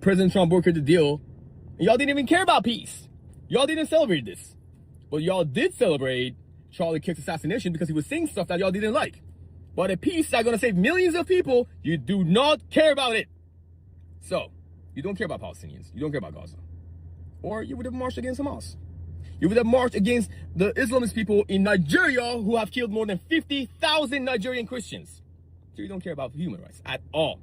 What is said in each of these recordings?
President Trump brokered the deal, and y'all didn't even care about peace. Y'all didn't celebrate this. But y'all did celebrate Charlie Kirk's assassination because he was saying stuff that y'all didn't like. But a peace that's going to save millions of people, you do not care about it. So, you don't care about Palestinians. You don't care about Gaza. Or you would have marched against Hamas. You would have marched against the Islamist people in Nigeria who have killed more than 50,000 Nigerian Christians. So you don't care about human rights at all.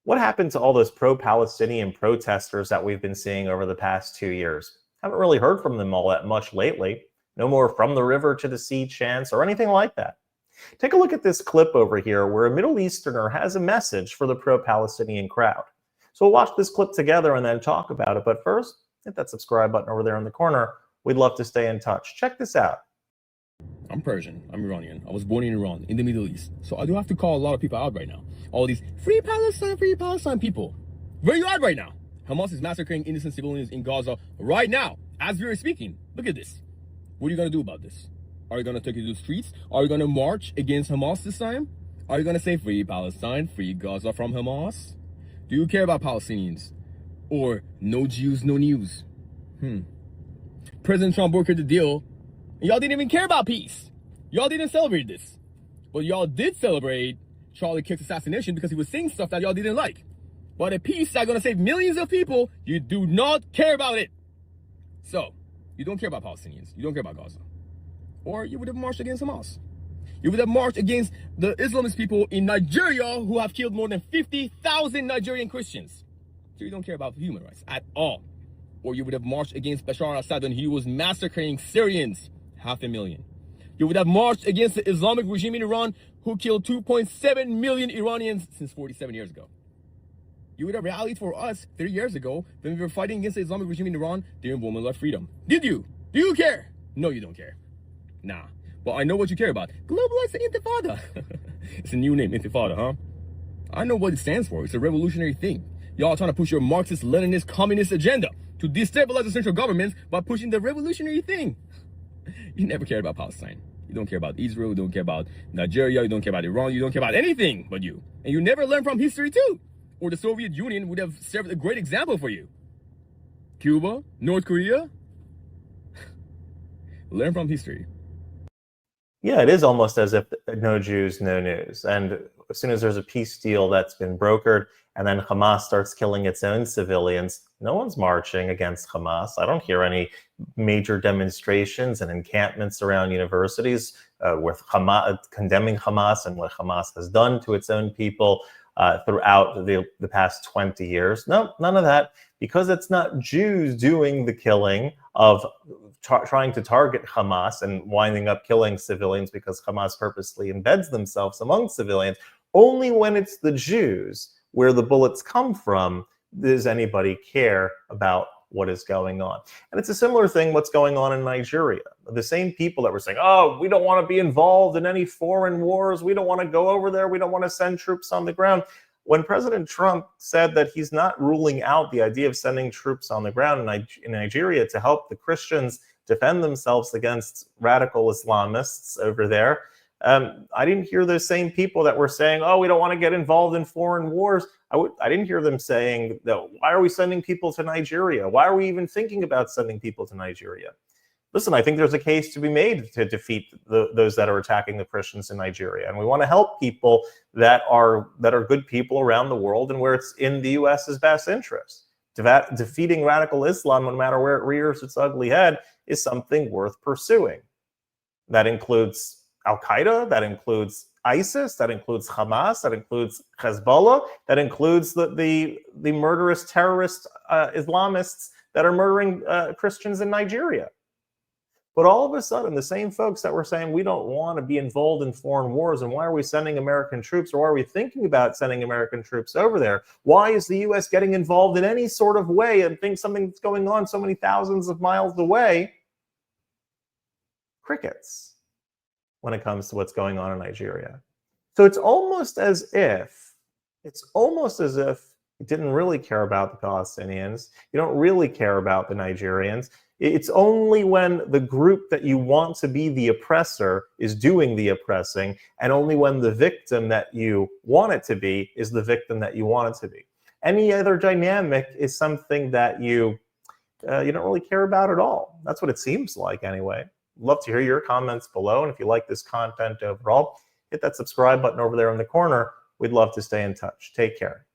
What happened to all those pro-Palestinian protesters that we've been seeing over the past 2 years? Haven't really heard from them all that much lately. No more from the river to the sea chants or anything like that. Take a look at this clip over here where a Middle Easterner has a message for the pro-Palestinian crowd. So we'll watch this clip together and then talk about it. But first, hit that subscribe button over there in the corner. We'd love to stay in touch. Check this out. I'm Persian. I'm Iranian. I was born in Iran, in the Middle East. So I do have to call a lot of people out right now. All these free Palestine people. Where are you at right now? Hamas is massacring innocent civilians in Gaza right now, as we are speaking. Look at this. What are you going to do about this? Are you going to take it to the streets? Are you going to march against Hamas this time? Are you going to say free Palestine, free Gaza from Hamas? Do you care about Palestinians? Or no Jews, no news? President Trump brokered the deal, and y'all didn't even care about peace. Y'all didn't celebrate this. But y'all did celebrate Charlie Kirk's assassination because he was saying stuff that y'all didn't like. But a peace that's going to save millions of people, you do not care about it. So, you don't care about Palestinians. You don't care about Gaza. Or you would have marched against Hamas. You would have marched against the Islamist people in Nigeria who have killed more than 50,000 Nigerian Christians. So you don't care about human rights at all. Or you would have marched against Bashar al-Assad when he was massacring Syrians, 500,000. You would have marched against the Islamic regime in Iran who killed 2.7 million Iranians since 47 years ago. You would have rallied for us 30 years ago when we were fighting against the Islamic regime in Iran during women love freedom. Did you? Do you care? No, you don't care. Nah. Well, I know what you care about. Globalized Intifada. It's a new name, Intifada, huh? I know what it stands for. It's a revolutionary thing. Y'all trying to push your Marxist, Leninist, communist agenda to destabilize the central governments by pushing the revolutionary thing. You never cared about Palestine. You don't care about Israel. You don't care about Nigeria. You don't care about Iran. You don't care about anything but you. And you never learn from history too. Or the Soviet Union would have served a great example for you. Cuba, North Korea. Learn from history. Yeah, it is almost as if no Jews, no news. And as soon as there's a peace deal that's been brokered and then Hamas starts killing its own civilians, no one's marching against Hamas. I don't hear any major demonstrations and encampments around universities with Hamas, condemning Hamas and what Hamas has done to its own people throughout the past 20 years. No, none of that, because it's not Jews doing the killing of trying to target Hamas and winding up killing civilians because Hamas purposely embeds themselves among civilians. Only when it's the Jews, where the bullets come from, does anybody care about what is going on. And it's a similar thing what's going on in Nigeria. The same people that were saying, oh, we don't want to be involved in any foreign wars. We don't want to go over there. We don't want to send troops on the ground. When President Trump said that he's not ruling out the idea of sending troops on the ground in Nigeria to help the Christians defend themselves against radical Islamists over there, I didn't hear those same people that were saying, oh, we don't want to get involved in foreign wars. I didn't hear them saying, that, why are we sending people to Nigeria? Why are we even thinking about sending people to Nigeria? Listen, I think there's a case to be made to defeat those that are attacking the Christians in Nigeria. And we want to help people that are good people around the world and where it's in the U.S.'s best interest. Defeating radical Islam, no matter where it rears its ugly head, is something worth pursuing. That includes Al-Qaeda, that includes ISIS, that includes Hamas, that includes Hezbollah, that includes the murderous terrorist Islamists that are murdering Christians in Nigeria. But all of a sudden, the same folks that were saying we don't want to be involved in foreign wars, and why are we sending American troops, or why are we thinking about sending American troops over there? Why is the U.S. getting involved in any sort of way and think something that's going on so many thousands of miles away? Crickets when it comes to what's going on in Nigeria. So it's almost as if you didn't really care about the Palestinians. You don't really care about the Nigerians. It's only when the group that you want to be the oppressor is doing the oppressing, and only when the victim that you want it to be is the victim that you want it to be. any other dynamic is something that you don't really care about at all. That's what it seems like anyway. Love to hear your comments below. And if you like this content overall, hit that subscribe button over there in the corner. We'd love to stay in touch. Take care.